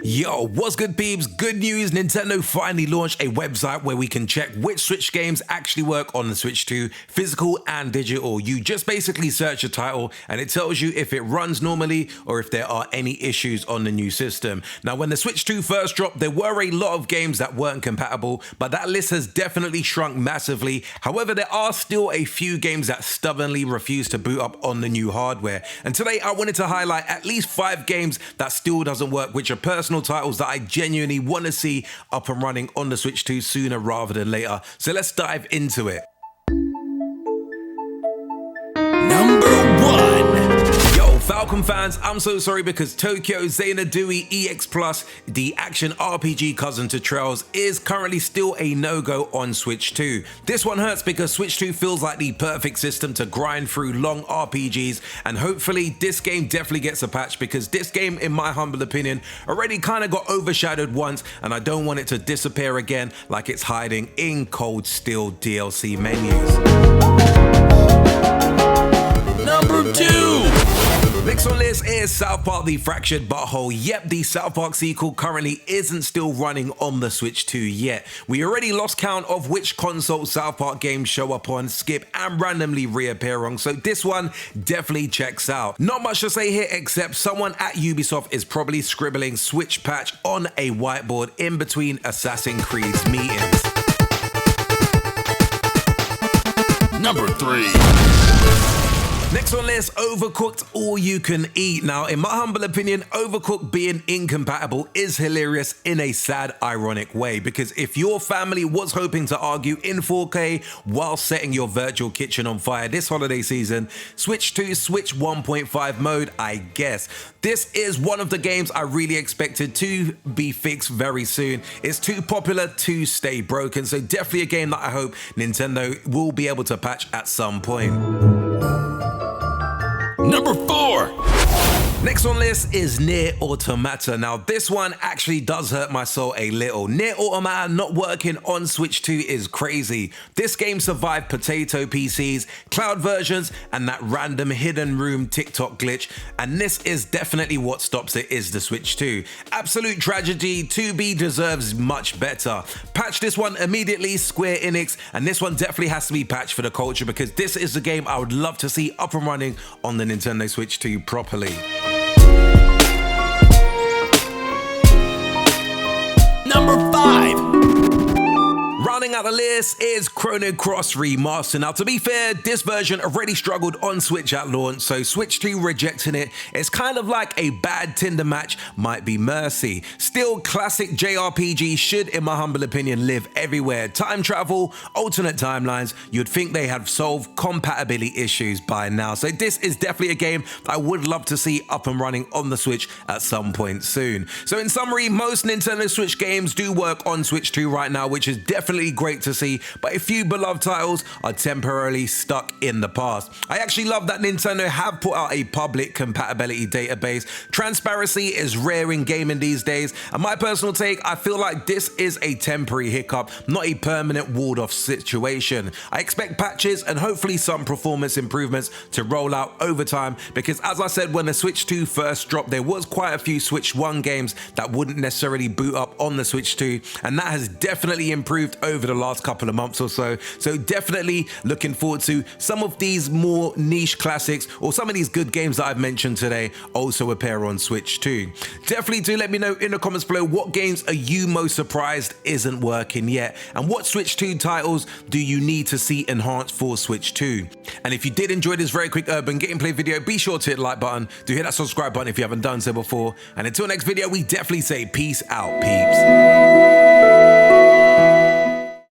Yo, what's good peeps? Good news, Nintendo finally launched a website where we can check which Switch games actually work on the Switch 2, physical and digital. You just basically search a title and it tells you if it runs normally or if there are any issues on the new system. Now, when the Switch 2 first dropped, there were a lot of games that weren't compatible, but that list has definitely shrunk massively. However, there are still a few games that stubbornly refuse to boot up on the new hardware. And today I wanted to highlight at least 5 games that still doesn't work, which are personal titles that I genuinely want to see up and running on the Switch 2 sooner rather than later. So let's dive into it. Number 1. Yo, Falcon fans, I'm so sorry because Tokyo Xanadu EX Plus, the action RPG cousin to Trails, is currently still a no-go on Switch 2. This one hurts because Switch 2 feels like the perfect system to grind through long RPGs, and hopefully this game definitely gets a patch because this game, in my humble opinion, already kind of got overshadowed once, and I don't want it to disappear again like it's hiding in Cold Steel DLC menus. Number 2. Next on this is South Park: The Fractured Butthole. Yep, the South Park sequel currently isn't still running on the Switch 2 yet. We already lost count of which console South Park games show up on, skip, and randomly reappear on, so this one definitely checks out. Not much to say here except someone at Ubisoft is probably scribbling Switch patch on a whiteboard in between Assassin's Creed's meetings. Number 3. Next on this, Overcooked All You Can Eat. Now, in my humble opinion, Overcooked being incompatible is hilarious in a sad, ironic way, because if your family was hoping to argue in 4K while setting your virtual kitchen on fire this holiday season, switch to Switch 1.5 mode, I guess. This is one of the games I really expected to be fixed very soon. It's too popular to stay broken, so definitely a game that I hope Nintendo will be able to patch at some point. Number 4. Next on this is NieR Automata. Now, this one actually does hurt my soul a little. NieR Automata not working on Switch 2 is crazy. This game survived potato PCs, cloud versions, and that random hidden room TikTok glitch, and this is definitely what stops it is the Switch 2. Absolute tragedy. 2B deserves much better. Patch this one immediately, Square Enix, and this one definitely has to be patched for the culture because this is the game I would love to see up and running on the Nintendo Switch 2 properly. Number 5. Rounding out the list is Chrono Cross Remastered. Now, to be fair, this version already struggled on Switch at launch, so Switch 2 rejecting it is kind of like a bad Tinder match might be mercy. Still, classic JRPG should, in my humble opinion, live everywhere. Time travel, alternate timelines, you'd think they have solved compatibility issues by now. So this is definitely a game I would love to see up and running on the Switch at some point soon. So in summary, most Nintendo Switch games do work on Switch 2 right now, which is definitely great to see, but a few beloved titles are temporarily stuck in the past. I actually love that Nintendo have put out a public compatibility database. Transparency is rare in gaming these days, and my personal take, I feel like this is a temporary hiccup, not a permanent walled off situation. I expect patches and hopefully some performance improvements to roll out over time, because as I said, when the Switch 2 first dropped, there was quite a few Switch 1 games that wouldn't necessarily boot up on the Switch 2, and that has definitely improved over the last couple of months or so. So definitely looking forward to some of these more niche classics or some of these good games that I've mentioned today also appear on Switch 2. Definitely do let me know in the comments below what games are you most surprised isn't working yet, and what Switch 2 titles do you need to see enhanced for Switch 2. And if you did enjoy this very quick urban gameplay video, be sure to hit the like button, do hit that subscribe button if you haven't done so before, and until next video, we definitely say peace out, peeps.